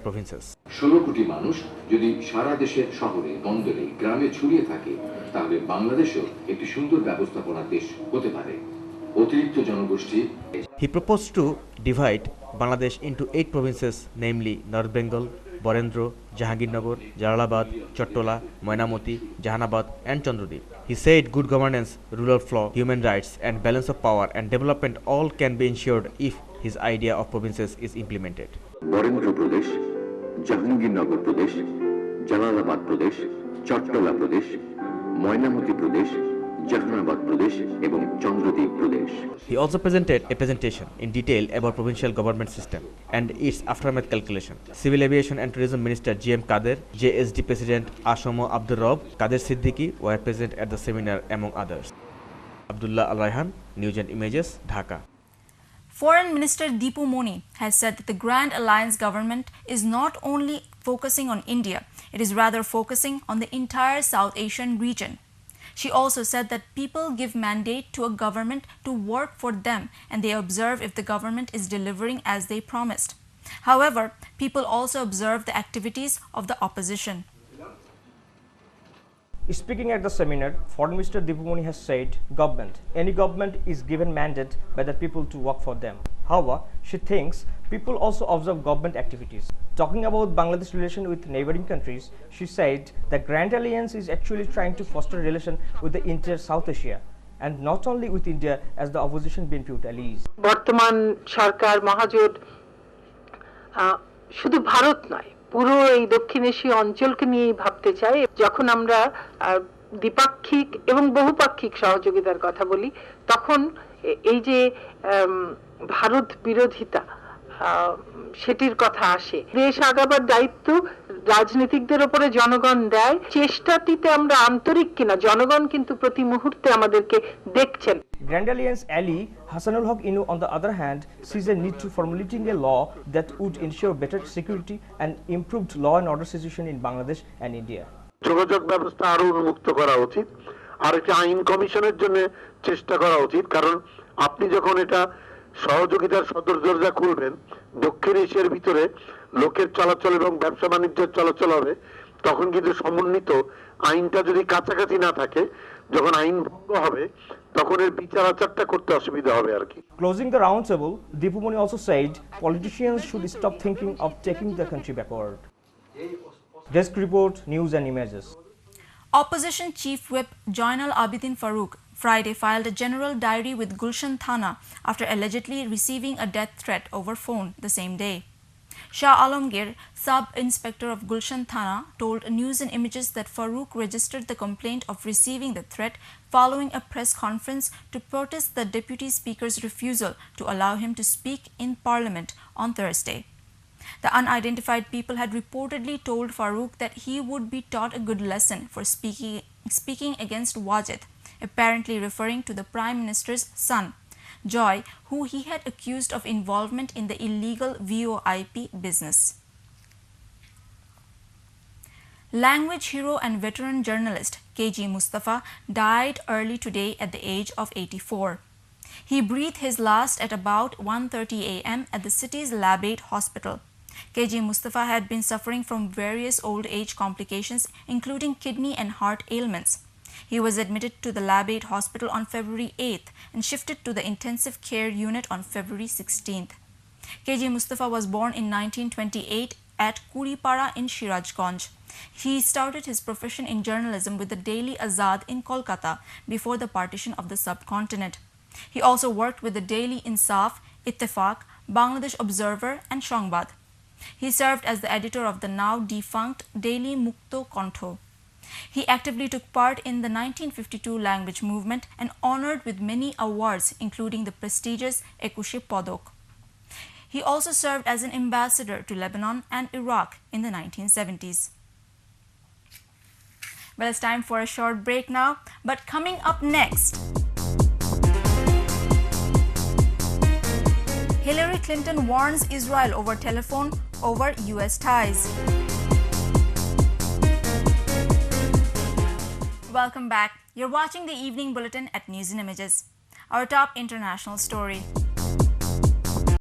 provinces. 16 কোটি মানুষ যদি সারা দেশের শহরে, বন্দরে, গ্রামে ছড়িয়ে থাকে, তাহলে বাংলাদেশও একটি সুন্দর ব্যবস্থাপনা দেশ হতে পারে। অতিরিক্ত জনগোষ্ঠী He proposed to divide Bangladesh into 8 provinces, namely North Bengal, Borendro, Jahangirnagar, Jalalabad, Chottola, Moinamoti, Jahanabad and Chandradip. He said good governance, rule of law, human rights and balance of power and development all can be ensured if his idea of provinces is implemented. Barendra প্রদেশ, জাহাঙ্গীরনগর প্রদেশ, জালালাবাদ প্রদেশ, চট্টলা প্রদেশ, ময়নামতি প্রদেশ, জাহানাবাদ প্রদেশ এবং চন্দ্রদ্বীপ প্রদেশ। He also presented a presentation in detail about provincial government system and its aftermath calculation. Civil Aviation and Tourism Minister G.M. Kader, JSD President Ashomo Abdur Rob, Kader Siddiqui were present at the seminar among others. Abdullah Al Rayhan, News and Images, Dhaka. Foreign Minister Deepu Moni has said that the Grand Alliance government is not only focusing on India, it is rather focusing on the entire South Asian region. She also said that people give mandate to a government to work for them and they observe if the government is delivering as they promised. However, people also observe the activities of the opposition. Speaking at the seminar, Foreign Minister Deepu Moni has said any government is given mandate by the people to work for them. However, she thinks people also observe government activities. Talking about Bangladesh's relation with neighboring countries, she said the Grand Alliance is actually trying to foster a relation with the entire South Asia and not only with India as the opposition been viewed allies. বর্তমান সরকার মহাজোট শুধু ভারত নয়, পুরো এই দক্ষিণ এশীয় অঞ্চলকে নিয়েই ভাবতে চাই। যখন আমরা দ্বিপাক্ষিক এবং বহুপাক্ষিক সহযোগিতার কথা বলি, তখন এই যে ভারত বিরোধিতা সেটির কথা আসে। দেশ আগাবার দায়িত্ব রাজনীতিকদের উপরে জনগণ দেয়। চেষ্টাটিতে আমরা আন্তরিক কিনা জনগণ কিন্তু প্রতি মুহূর্তে আমাদেরকে দেখছেন। Grand Alliance ally Hassanul Haq Inu, on the other hand, sees a need to formulating a law that would ensure better security and improved law and order situation in Bangladesh and India. যোগাযোগ ব্যবস্থা আরো উন্মুক্ত করা উচিত, আর একটা আইন কমিশনের জন্য চেষ্টা করা উচিত, কারণ আপনি যখন এটা সহযোগিতার সদর দরজা খুলবেন, দক্ষিণ এশিয়ার ভিতরে লোকের চলাচল এবং ব্যবসা বাণিজ্যের চলাচল হবে, তখন কিন্তু সমন্বিত আইনটা যদি কাছাকাছি না থাকে, যখন আইন ভঙ্গ হবে তখন এর বিচার আচারটা করতে অসুবিধা হবে আর কি। Closing the roundtable, Deepu Moni also said politicians should stop thinking of taking the country backward. Desk report, News and Images. Opposition Chief Whip Joinal Abidin Farooq Friday filed a general diary with Gulshan Thana after allegedly receiving a death threat over phone the same day. Shah Alamgir, sub-inspector of Gulshan Thana, told News and Images that Farooq registered the complaint of receiving the threat following a press conference to protest the deputy speaker's refusal to allow him to speak in parliament on Thursday. The unidentified people had reportedly told Farooq that he would be taught a good lesson for speaking against Wajid, apparently referring to the Prime Minister's son, Joy, who he had accused of involvement in the illegal VoIP business. Language hero and veteran journalist K.G. Mustafa died early today at the age of 84. He breathed his last at about 1:30 a.m. at the city's Labate Hospital. K.G. Mustafa had been suffering from various old age complications, including kidney and heart ailments. He was admitted to the Labate Hospital on February 8th and shifted to the intensive care unit on February 16th. K.G. Mustafa was born in 1928 at Kuripara in Shirajganj. He started his profession in journalism with the Daily Azad in Kolkata before the partition of the subcontinent. He also worked with the Daily Insaf, Ittefaq, Bangladesh Observer and Shangbad. He served as the editor of the now defunct Daily Mukto Kontho. He actively took part in the 1952 language movement and honored with many awards, including the prestigious Ekushe Podok. He also served as an ambassador to Lebanon and Iraq in the 1970s. Well, it's time for a short break now, but coming up next, Hillary Clinton warns Israel over telephone over US ties. Welcome back. You're watching the Evening Bulletin at News and Images. Our top international story.